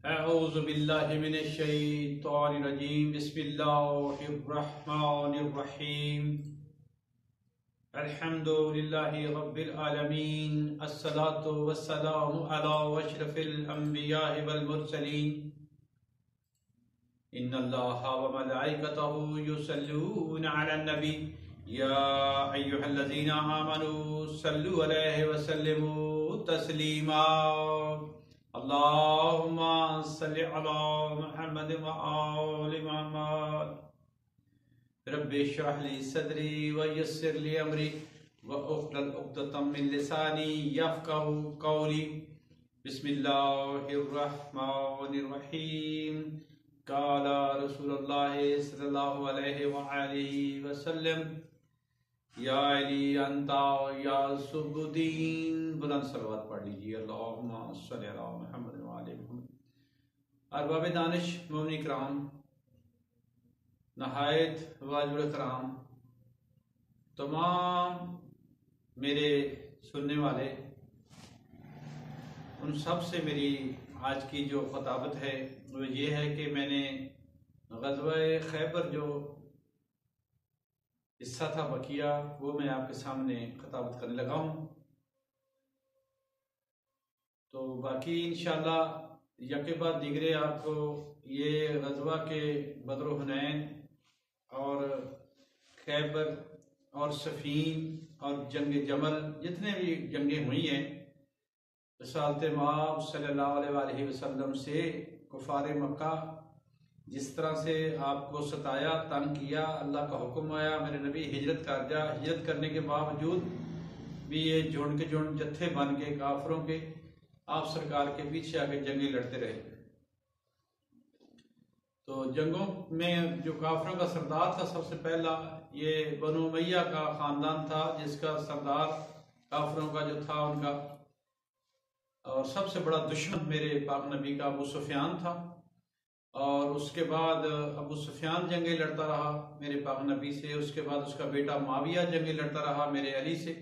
اعوذ باللہ من الشیطان الرجیم بسم اللہ الرحمن الرحیم الحمد للہ رب العالمین الصلاة والسلام علی اشرف الانبیاء والمرسلین ان اللہ وملائکتہ یصلون علی النبی یا ایہا الذین آمنوا صلوا علیہ وسلموا تسلیما اللہم صلی علی محمد وآل محمد رب اشرح لی صدری ویسر لی امری واحلل عقدۃ من لسانی یفقہوا قولی بسم اللہ الرحمن الرحیم قال رسول اللہ صلی اللہ علیہ وآلہ وسلم یا علی انتا یا صبح الدین بلند صلوات پڑھ لیجیے اللہم صلی علی محمد وآلہ محمد۔ ارباب دانش مومنین کرام، نہایت واجب الکرام، تمام میرے سننے والے، ان سب سے میری آج کی جو خطابت ہے وہ یہ ہے کہ میں نے غزوہ خیبر جو حصہ تھا بقیہ وہ میں آپ کے سامنے خطابت کرنے لگا ہوں، تو باقی انشاءاللہ یکے بعد دیگرے آپ کو یہ غزوہ کے بدر و حنین اور خیبر اور صفین اور جنگ جمل جتنے بھی جنگیں ہوئی ہیں رسالت مآب صلی اللہ علیہ وآلہ وسلم سے کفار مکہ جس طرح سے آپ کو ستایا، تنگ کیا، اللہ کا حکم آیا میرے نبی ہجرت کر جا، ہجرت کرنے کے باوجود بھی یہ جھنڈ کے جھنڈ جتھے بن کے کافروں کے آپ سرکار کے پیچھے آگے جنگیں لڑتے رہے۔ تو جنگوں میں جو کافروں کا سردار تھا سب سے پہلا یہ بنو امیہ کا خاندان تھا، جس کا سردار کافروں کا جو تھا ان کا اور سب سے بڑا دشمن میرے پاک نبی کا ابو سفیان تھا، اور اس کے بعد ابو سفیان جنگیں لڑتا رہا میرے پاک نبی سے، اس کے بعد اس کا بیٹا معاویہ جنگیں لڑتا رہا میرے علی سے،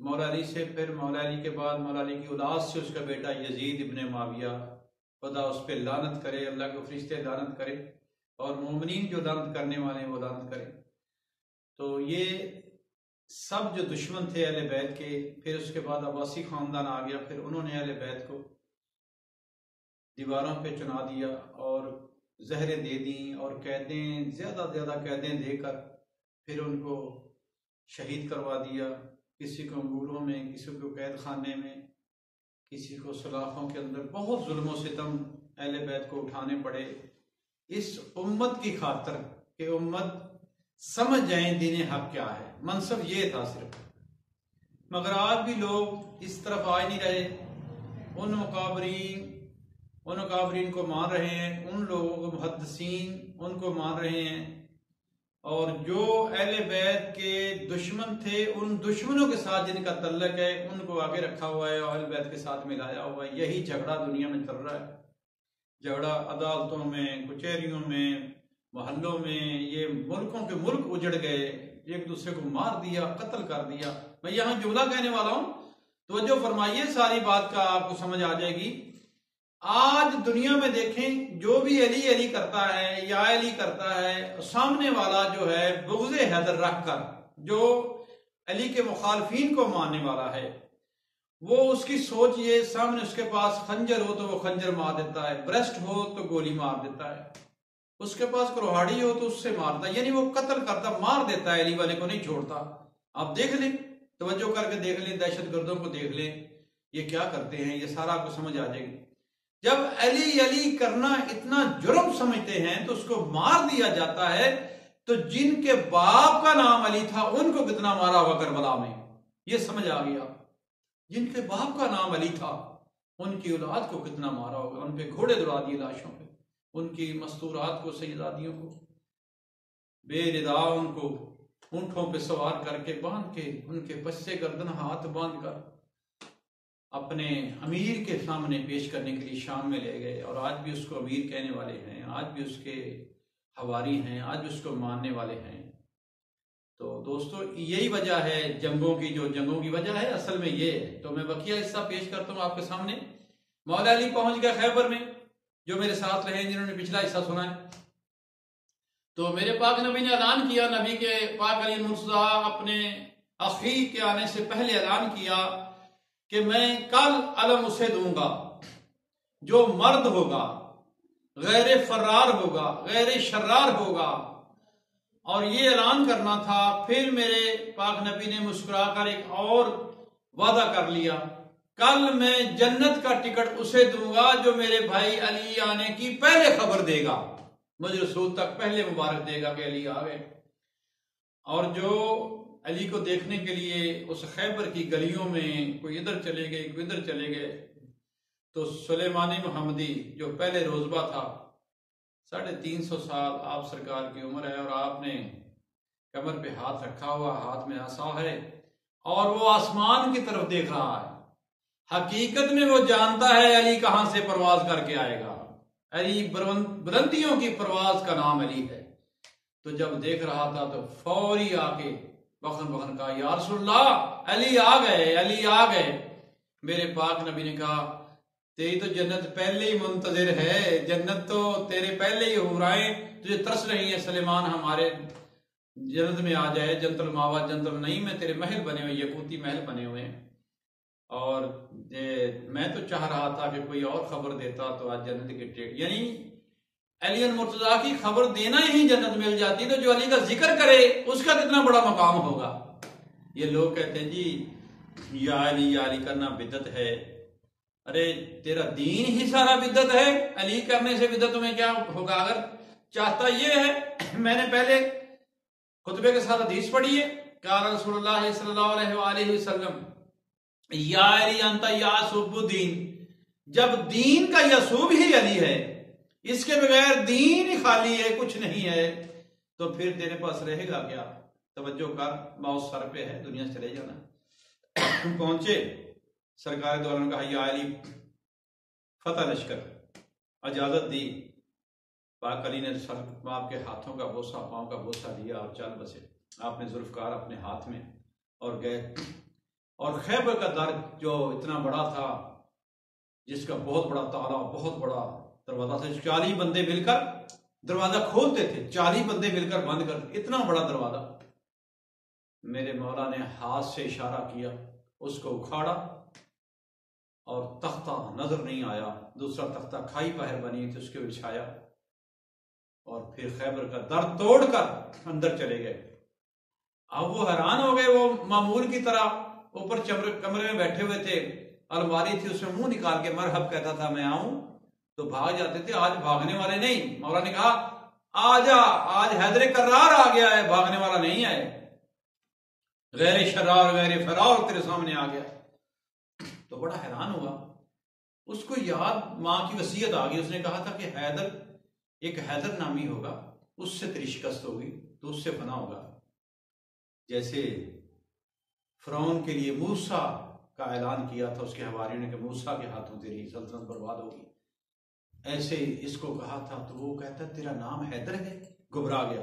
مولا علی سے، پھر مولا علی کے بعد مولا علی کی اولاد سے اس کا بیٹا یزید ابن معاویہ، خدا اس پہ لعنت کرے، اللہ کے فرشتے لعنت کرے اور مومنین جو لعنت کرنے والے ہیں وہ لعنت کرے۔ تو یہ سب جو دشمن تھے اہل بیت کے، پھر اس کے بعد عباسی خاندان آ گیا، پھر انہوں نے اہل بیت کو دیواروں پہ چنا دیا اور زہریں دے دیں اور قیدیں زیادہ قیدیں دے کر پھر ان کو شہید کروا دیا، کسی کو انگوروں میں، کسی کو قید خانے میں، کسی کو سلاخوں کے اندر، بہت ظلم و ستم اہل بیت کو اٹھانے پڑے اس امت کی خاطر کہ امت سمجھ جائیں دین حق کیا ہے، منصب یہ تھا صرف۔ مگر آج بھی لوگ اس طرف آ نہیں رہے، ان مکابرین کو مان رہے ہیں، ان لوگوں کو محدثین ان کو مان رہے ہیں، اور جو اہل بیت کے دشمن تھے ان دشمنوں کے ساتھ جن کا تعلق ہے ان کو آگے رکھا ہوا ہے اور اہل بیت کے ساتھ ملایا ہوا ہے۔ یہی جھگڑا دنیا میں چل رہا ہے، جھگڑا عدالتوں میں، کچہریوں میں، محلوں میں، یہ ملکوں کے ملک اجڑ گئے، ایک دوسرے کو مار دیا، قتل کر دیا۔ میں یہاں جملہ کہنے والا ہوں، توجہ فرمائیے، ساری بات کا آپ کو سمجھ آ جائے گی۔ آج دنیا میں دیکھیں جو بھی علی علی کرتا ہے یا علی کرتا ہے، سامنے والا جو ہے بغض حیدر رکھ کر، جو علی کے مخالفین کو ماننے والا ہے، وہ اس کی سوچ یہ، سامنے اس کے پاس خنجر ہو تو وہ خنجر مار دیتا ہے، برسٹ ہو تو گولی مار دیتا ہے، اس کے پاس کلہاڑی ہو تو اس سے مارتا ہے، یعنی وہ قتل کرتا، مار دیتا ہے، علی والے کو نہیں چھوڑتا۔ آپ دیکھ لیں، توجہ کر کے دیکھ لیں، دہشت گردوں کو دیکھ لیں یہ کیا کرتے ہیں، یہ سارا آپ کو سمجھ آ جائے گی۔ جب علی علی کرنا اتنا جرم سمجھتے ہیں تو اس کو مار دیا جاتا ہے، تو جن کے باپ کا نام علی تھا ان کو کتنا مارا ہوگا کربلا میں، یہ سمجھ آ گیا۔ جن کے باپ کا نام علی تھا ان کی اولاد کو کتنا مارا ہوگا، ان پہ گھوڑے دوڑا دیے لاشوں پہ، ان کی مستورات کو، سیدادیوں کو بے ردا، ان کو اونٹوں پہ سوار کر کے باندھ کے، ان کے پسے گردن ہاتھ باندھ کر اپنے امیر کے سامنے پیش کرنے کے لیے شام میں لے گئے، اور آج بھی اس کو امیر کہنے والے ہیں، آج بھی اس کے حواری ہیں، آج بھی اس کو ماننے والے ہیں۔ تو دوستو یہی وجہ ہے جنگوں کی، جو جنگوں کی وجہ ہے اصل میں یہ ہے۔ تو میں بقیہ حصہ پیش کرتا ہوں آپ کے سامنے۔ مولا علی پہنچ گئے خیبر میں، جو میرے ساتھ رہے ہیں، جنہوں نے پچھلا حصہ سنا ہے، تو میرے پاک نبی نے اعلان کیا، نبی کے پاک علی مرتضیٰ اپنے اخی کے آنے سے پہلے اعلان کیا کہ میں کل علم اسے دوں گا جو مرد ہوگا، غیر فرار ہوگا، غیر شرار ہوگا، اور یہ اعلان کرنا تھا۔ پھر میرے پاک نبی نے مسکرا کر ایک اور وعدہ کر لیا، کل میں جنت کا ٹکٹ اسے دوں گا جو میرے بھائی علی آنے کی پہلے خبر دے گا، مجھ رسول تک پہلے مبارک دے گا کہ علی آ گئے۔ اور جو علی کو دیکھنے کے لیے اس خیبر کی گلیوں میں کوئی ادھر چلے گئے، کوئی ادھر چلے گئے، تو سلیمانی محمدی جو پہلے روزبہ تھا، 350 سال آپ سرکار کی عمر ہے، اور آپ نے کمر پہ ہاتھ رکھا ہوا، ہاتھ میں عصا ہے، اور وہ آسمان کی طرف دیکھ رہا ہے۔ حقیقت میں وہ جانتا ہے علی کہاں سے پرواز کر کے آئے گا، علی بلندیوں کی پرواز کا نام علی ہے۔ تو جب دیکھ رہا تھا تو فوری آ کے بخن بخن کہا، یا رسول اللہ، علی آ گئے، علی آ گئے۔ میرے پاک نبی نے کہا، تیری تو جنت پہلے ہی منتظر ہے، جنت تو تیرے پہلے ہی ہو رہا ہے، تجھے ترس رہی ہے سلیمان ہمارے جنت میں آ جائے، جنت الماوا، جنت نہیں میں تیرے محل بنے ہوئے، یقوتی محل بنے ہوئے ہیں، اور میں تو چاہ رہا تھا کہ کوئی اور خبر دیتا تو آج جنت کے ٹیک، یعنی علی المرتضیٰ کی خبر دینا ہی جنت مل جاتی، تو جو علی کا ذکر کرے اس کا کتنا بڑا مقام ہوگا۔ یہ لوگ کہتے ہیں جی یا علی کرنا بدعت ہے۔ ارے تیرا دین ہی سارا بدعت ہے، علی کرنے سے بدعت میں کیا ہوگا؟ اگر چاہتا یہ ہے، میں نے پہلے خطبے کے ساتھ حدیث پڑھی ہے، قال رسول اللہ صلی اللہ علیہ وآلہ وسلم، یا علی انت یعصب الدین، جب دین کا یسوب ہی علی ہے، اس کے بغیر دین ہی خالی ہے، کچھ نہیں ہے، تو پھر تیرے پاس رہے گا کیا؟ توجہ کر، موت سر پہ ہے، دنیا سے چلے جانا۔ پہنچے سرکار دو عالم، کہا یا علی فتح لشکر، اجازت دی۔ پاک علی نے سر آپ کے ہاتھوں کا بوسہ، پاؤں کا بوسہ لیا اور چل بسے۔ آپ نے ذوالفقار اپنے ہاتھ میں اور گئے، اور خیبر کا در جو اتنا بڑا تھا، جس کا بہت بڑا تالا، بہت بڑا دروازہ تھا، 40 بندے مل کر دروازہ کھولتے تھے، 40 بندے مل کر بند کر، اتنا بڑا دروازہ۔ میرے مولا نے ہاتھ سے اشارہ کیا، اس کو اکھاڑا، اور تختہ نظر نہیں آیا، دوسرا تختہ کھائی پہر بنی تھی، اس کے بچھایا، اور پھر خیبر کا در توڑ کر اندر چلے گئے۔ اب وہ حیران ہو گئے، وہ معمول کی طرح اوپر کمرے میں بیٹھے ہوئے تھے، الماری تھی، اس میں منہ نکال کے مرحب کہتا تھا میں آؤں، تو بھاگ جاتے تھے۔ آج بھاگنے والے نہیں، مولا نے کہا آجا، آج حیدر کرار آ گیا ہے، بھاگنے والا نہیں آئے، غیر شرار غیر فرار تیرے سامنے آ گیا۔ تو بڑا حیران ہوا، اس کو یاد ماں کی وصیت آ گئی، اس نے کہا تھا کہ حیدر، ایک حیدر نامی ہوگا، اس سے تیری شکست ہوگی تو اس سے فنا ہوگا۔ جیسے فرعون کے لیے موسیٰ کا اعلان کیا تھا اس کے حواریوں نے کہ موسیٰ کے ہاتھوں تیری سلطنت برباد ہوگی، ایسے اس کو کہا تھا۔ تو وہ کہتا تیرا نام حیدر ہے، گھبرا گیا،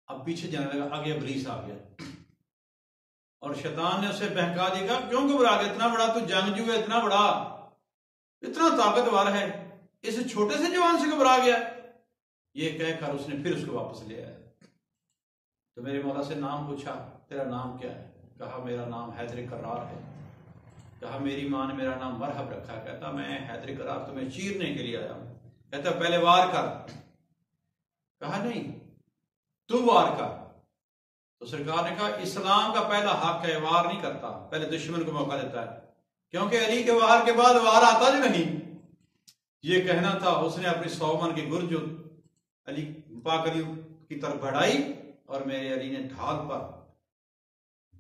اب پیچھے جانے لگا، آگے ابلیس آ گیا، اور شیطان نے اسے بہکا دیا، کیوں گھبرا گیا؟ اتنا بڑا تو جنگجو ہے، اتنا بڑا، اتنا طاقتور ہے، اس چھوٹے سے جوان سے گھبرا گیا؟ یہ کہہ کر اس نے پھر اس کو واپس لے آیا۔ تو میرے مولا سے نام پوچھا، تیرا نام کیا ہے؟ کہا میرا نام حیدر کرار ہے۔ کہا میری ماں نے میرا نام مرحب رکھا ہے۔ کہتا میں حیدر کرار تمہیں چیرنے کے لیے آیا ہوں۔ کہتا پہلے وار کر۔ کہا نہیں، تو وار کر۔ تو سرکار نے کہا اسلام کا پہلا حق ہے، وار نہیں کرتا، پہلے دشمن کو موقع دیتا ہے، کیونکہ علی کے وار کے بعد وار آتا جو نہیں۔ یہ کہنا تھا، اس نے اپنی 100 من کی گرج علی پاک علی کی طرف بڑھائی، اور میرے علی نے ڈھال پر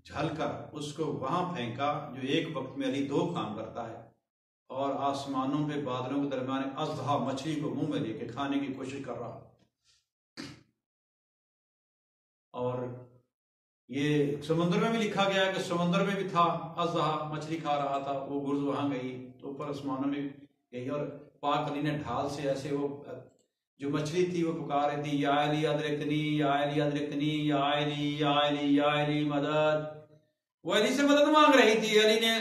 جھل کر اس کو وہاں پھینکا جو ایک وقت میں علی 2 کام کرتا ہے، اور آسمانوں پہ بادلوں کے درمیان اژدہا مچھلی کو منہ میں لے کے کھانے کی کوشش کر رہا۔ اور یہ سمندر میں بھی لکھا گیا ہے کہ سمندر میں بھی تھا، اژدہا مچھلی کھا رہا تھا، وہ گرز وہاں گئی تو اوپر آسمانوں میں گئی، اور پاک علی نے ڈھال سے ایسے وہ جو مچھلی تھی وہ پکار رہی تھی، یا علی ادرکنی، یا علی ادرکنی، یا علی، یا علی، یا علی مدد۔ وہ علی سے مدد مانگ رہی تھی۔ علی نے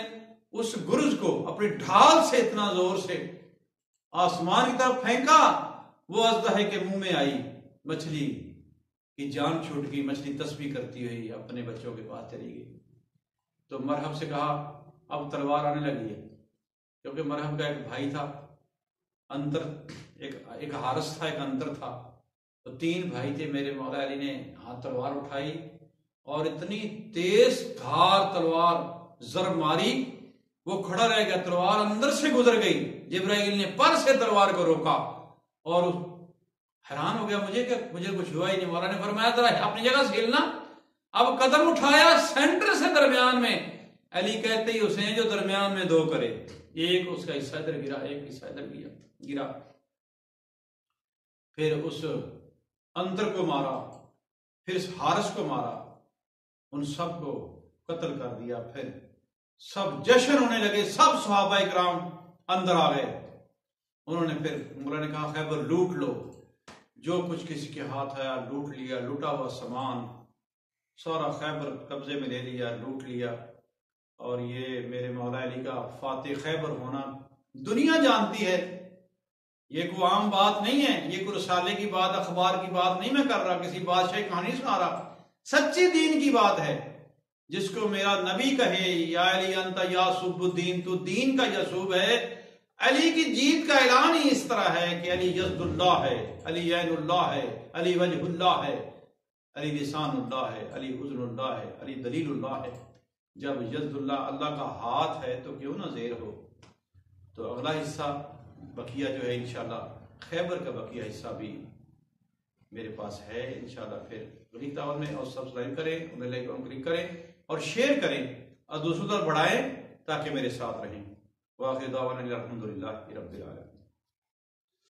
اس گرز کو اپنی ڈھال سے اتنا زور سے آسمان کی طرف پھینکا، وہ اژدہے کے منہ میں آئی، مچھلی کی جان چھوٹ گئی، مچھلی تسبیح کرتی ہوئی اپنے بچوں کے پاس چلی گئی۔ تو مرحب سے کہا اب تلوار آنے لگی ہے، کیونکہ مرحب کا ایک بھائی تھا، انتر ایک حارث تھا، ایک انتر تھا، تو تین بھائی تھے۔ میرے مولا علی نے ہاتھ تلوار اٹھائی اور اتنی تیز دھار تلوار ضرب ماری، وہ کھڑا رہ گیا، تلوار اندر سے گزر گئی۔ جبرائیل نے پر سے تلوار کو روکا اور حیران ہو گیا مجھے کہ مجھے کچھ ہوا ہی نہیں۔ مولا نے فرمایا ذرا اپنی جگہ سے ہلنا۔ اب قدم اٹھایا، سینٹر سے درمیان میں، علی کہتے ہی حسین جو درمیان میں دو کرے، ایک اس کا حصہ ادھر گرا، ایک حصہ ادھر گرا۔ پھر اس انتر کو مارا، پھر اس حارث کو مارا، ان سب کو قتل کر دیا۔ پھر سب جشن ہونے لگے، سب صحابہ اکرام اندر آ گئے۔ انہوں نے پھر مولا نے کہا خیبر لوٹ لو، جو کچھ کسی کے ہاتھ آیا لوٹ لیا، لوٹا ہوا سامان سارا خیبر قبضے میں لے لیا، لوٹ لیا۔ اور یہ میرے مولا علی کا فاتح خیبر ہونا دنیا جانتی ہے، یہ کوئی عام بات نہیں ہے، یہ کوئی رسالے کی بات، اخبار کی بات نہیں میں کر رہا، کسی بادشاہ کی کہانی سنا رہا، سچی دین کی بات ہے۔ جس کو میرا نبی کہے یا علی انت یاسب الدین، تو دین کا یسوب ہے۔ علی کی جیت کا اعلان ہی اس طرح ہے کہ علی یزد اللہ ہے، علی عین اللہ ہے، علی وجہ اللہ ہے، علی لسان اللہ ہے، علی حضن اللہ ہے، علی دلیل اللہ ہے۔ جب یزد اللہ، اللہ کا ہاتھ ہے تو کیوں نہ زیر ہو۔ تو اگلا حصہ بقیہ جو ہے انشاءاللہ خیبر کا بقیہ حصہ بھی میرے پاس ہے انشاءاللہ۔ پھر اگلی تعاون میں، اور سبسکرائب کریں، انہیں لائک اور کلک کریں اور شیئر کریں اور دوسروں تک بڑھائیں تاکہ میرے ساتھ رہیں۔ وآخر دعوانا الحمدللہ رب العالمین۔